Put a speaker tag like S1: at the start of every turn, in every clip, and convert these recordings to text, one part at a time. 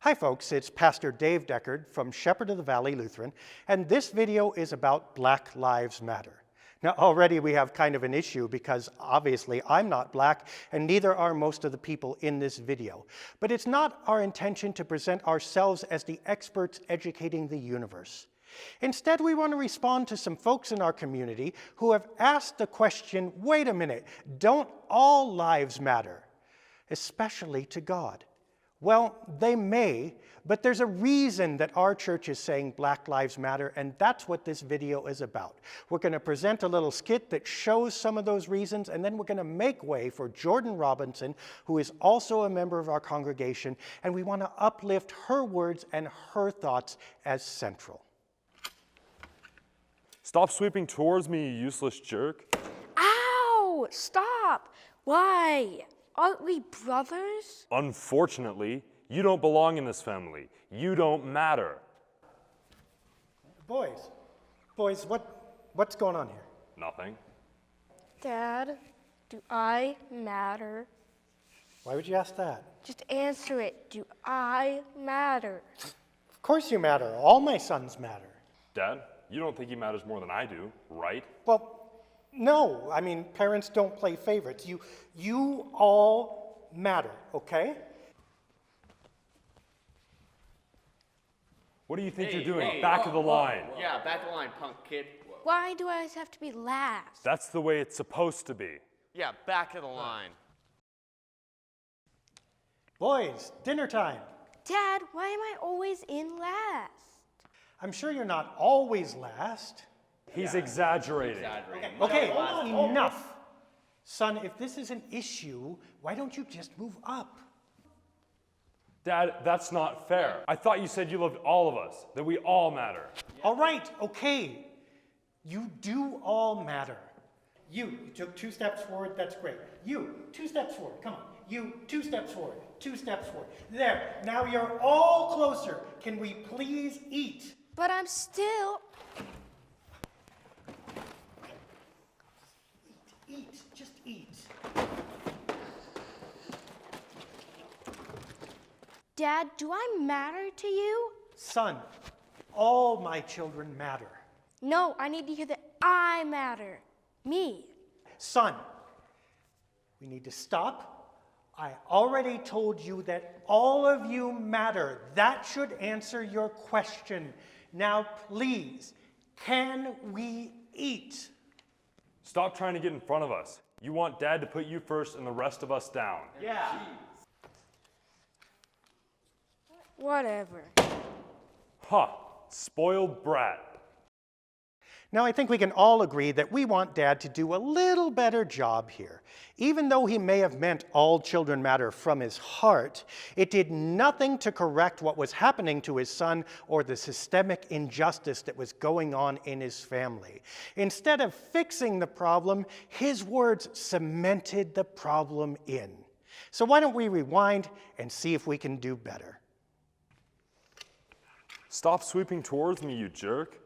S1: Hi folks, it's Pastor Dave Deckard from Shepherd of the Valley Lutheran, and this video is about Black Lives Matter. Now already we have kind of an issue because obviously I'm not black and neither are most of the people in this video. But it's not our intention to present ourselves as the experts educating the universe. Instead, we want to respond to some folks in our community who have asked the question, wait a minute, don't all lives matter, especially to God? Well, they may, but there's a reason that our church is saying Black Lives Matter, and that's what this video is about. We're going to present a little skit that shows some of those reasons, and then we're going to make way for Jordyn Robinson, who is also a member of our congregation, and we want to uplift her words and her thoughts as central.
S2: Stop sweeping towards me, you useless jerk.
S3: Ow! Stop! Why? Aren't we brothers?
S2: Unfortunately, you don't belong in this family. You don't matter.
S1: Boys, what's going on here?
S2: Nothing.
S3: Dad, do I matter?
S1: Why would you ask that?
S3: Just answer it. Do I matter?
S1: Of course you matter. All my sons matter.
S2: Dad, you don't think he matters more than I do, right?
S1: Well, no, I mean, parents don't play favorites. You all matter, okay?
S2: What do you think you're doing? Back of the line.
S4: Yeah, back of the line, punk kid. Whoa.
S3: Why do I always have to be last?
S2: That's the way it's supposed to be.
S4: Yeah, back of the line.
S1: Boys, dinner time.
S3: Dad, why am I always in last?
S1: I'm sure you're not always last.
S2: He's exaggerating.
S1: Okay, enough. Son, if this is an issue, why don't you just move up?
S2: Dad, that's not fair. I thought you said you loved all of us, that we all matter.
S1: All right, okay. You do all matter. You took 2 steps forward, that's great. You, 2 steps forward, come on. You, 2 steps forward, 2 steps forward. There, now you're all closer. Can we please eat?
S3: But I'm still...
S1: Eat, just eat.
S3: Dad, do I matter to you?
S1: Son, all my children matter.
S3: No, I need to hear that I matter. Me.
S1: Son, we need to stop. I already told you that all of you matter. That should answer your question. Now, please, can we eat?
S2: Stop trying to get in front of us. You want Dad to put you first and the rest of us down.
S4: Yeah.
S3: Whatever.
S2: Ha! Spoiled brat.
S1: Now, I think we can all agree that we want Dad to do a little better job here. Even though he may have meant all children matter from his heart, it did nothing to correct what was happening to his son or the systemic injustice that was going on in his family. Instead of fixing the problem, his words cemented the problem in. So why don't we rewind and see if we can do better?
S2: Stop sweeping towards me, you jerk.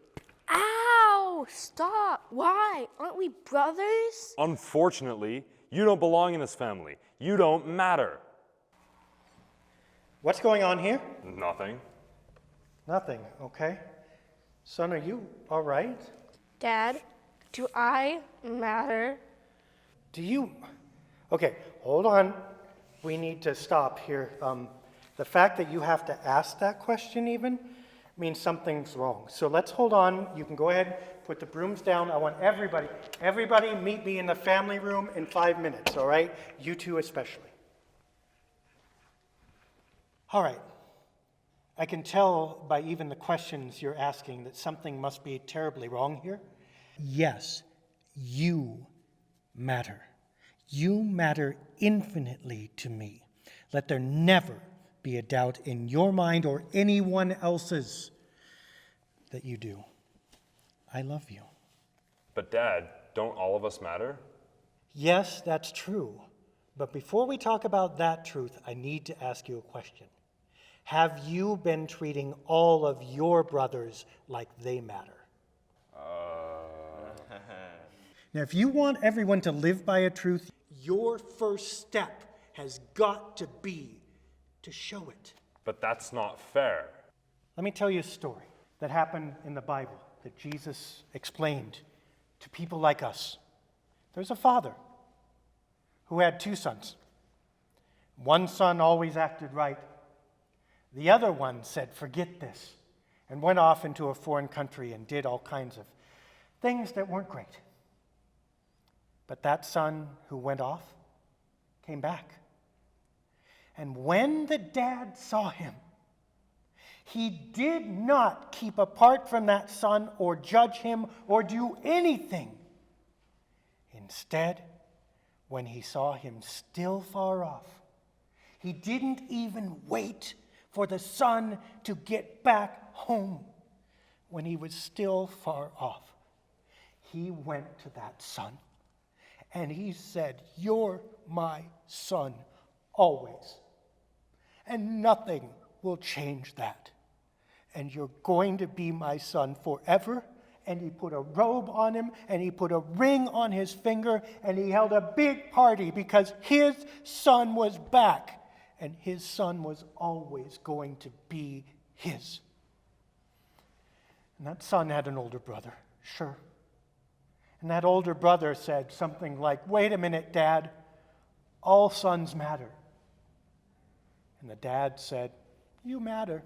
S3: Ow! Stop! Why? Aren't we brothers?
S2: Unfortunately, you don't belong in this family. You don't matter.
S1: What's going on here?
S2: Nothing.
S1: Nothing, okay. Son, are you all right?
S3: Dad, do I matter?
S1: Do you? Okay, hold on. We need to stop here. The fact that you have to ask that question even means something's wrong. So let's hold on. You can go ahead, put the brooms down. I want everybody meet me in the family room in 5 minutes, all right? You two especially. All right. I can tell by even the questions you're asking that something must be terribly wrong here. Yes, you matter. You matter infinitely to me. Let there never be a doubt in your mind or anyone else's that you do. I love you.
S2: But Dad, don't all of us matter?
S1: Yes, that's true. But before we talk about that truth, I need to ask you a question. Have you been treating all of your brothers like they matter? Now, if you want everyone to live by a truth, your first step has got to be to show it.
S2: But that's not fair.
S1: Let me tell you a story that happened in the Bible that Jesus explained to people like us. There's a father who had 2 sons. One son always acted right. The other one said, "Forget this," and went off into a foreign country and did all kinds of things that weren't great. But that son who went off came back. And when the dad saw him, he did not keep apart from that son or judge him or do anything. Instead, when he saw him still far off, he didn't even wait for the son to get back home. When he was still far off, he went to that son and he said, "You're my son always, and nothing will change that. And you're going to be my son forever." And he put a robe on him, and he put a ring on his finger, and he held a big party because his son was back, and his son was always going to be his. And that son had an older brother, sure. And that older brother said something like, "Wait a minute, Dad, all sons matter." And the dad said, "You matter.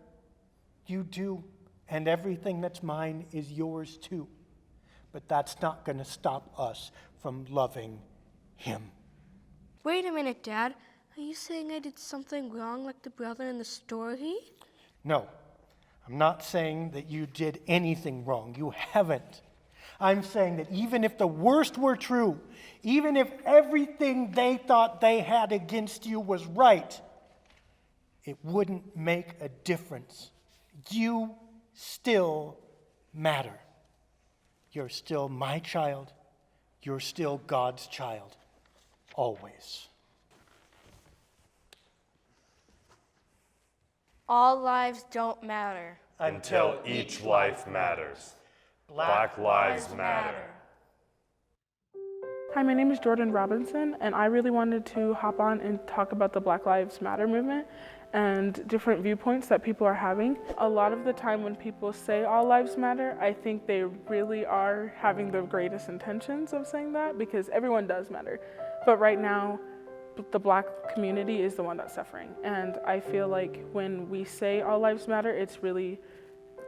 S1: You do. And everything that's mine is yours too. But that's not going to stop us from loving him."
S3: Wait a minute, Dad. Are you saying I did something wrong like the brother in the story?
S1: No, I'm not saying that you did anything wrong. You haven't. I'm saying that even if the worst were true, even if everything they thought they had against you was right, it wouldn't make a difference. You still matter. You're still my child. You're still God's child. Always.
S3: All lives don't matter.
S2: Until each life matters. Black Lives Matter.
S5: Hi, my name is Jordyn Robinson, and I really wanted to hop on and talk about the Black Lives Matter movement and different viewpoints that people are having. A lot of the time when people say all lives matter, I think they really are having the greatest intentions of saying that, because everyone does matter. But right now, the Black community is the one that's suffering. And I feel like when we say all lives matter, it's really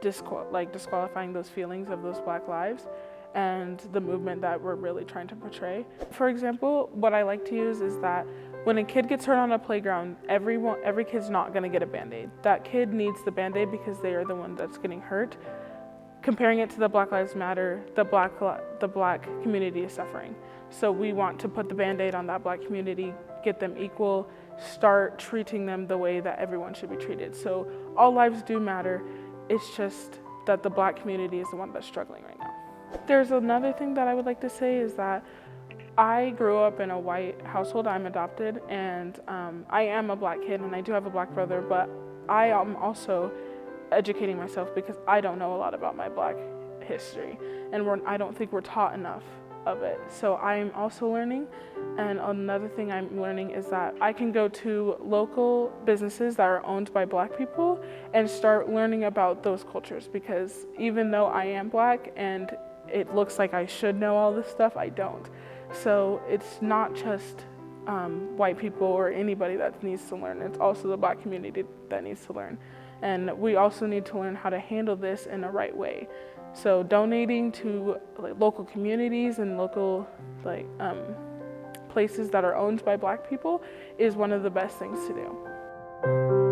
S5: disqualifying those feelings of those Black lives and the movement that we're really trying to portray. For example, what I like to use is that when a kid gets hurt on a playground, every kid's not gonna get a Band-Aid. That kid needs the Band-Aid because they are the one that's getting hurt. Comparing it to the Black Lives Matter, the Black community is suffering. So we want to put the Band-Aid on that Black community, get them equal, start treating them the way that everyone should be treated. So all lives do matter. It's just that the Black community is the one that's struggling right now. There's another thing that I would like to say is that I grew up in a white household. I'm adopted, and I am a Black kid, and I do have a Black brother, but I am also educating myself because I don't know a lot about my Black history, and I don't think we're taught enough of it. So I'm also learning, and another thing I'm learning is that I can go to local businesses that are owned by Black people and start learning about those cultures, because even though I am Black and it looks like I should know all this stuff, I don't. So it's not just white people or anybody that needs to learn, it's also the Black community that needs to learn. And we also need to learn how to handle this in the right way. So donating to local communities and local places that are owned by Black people is one of the best things to do.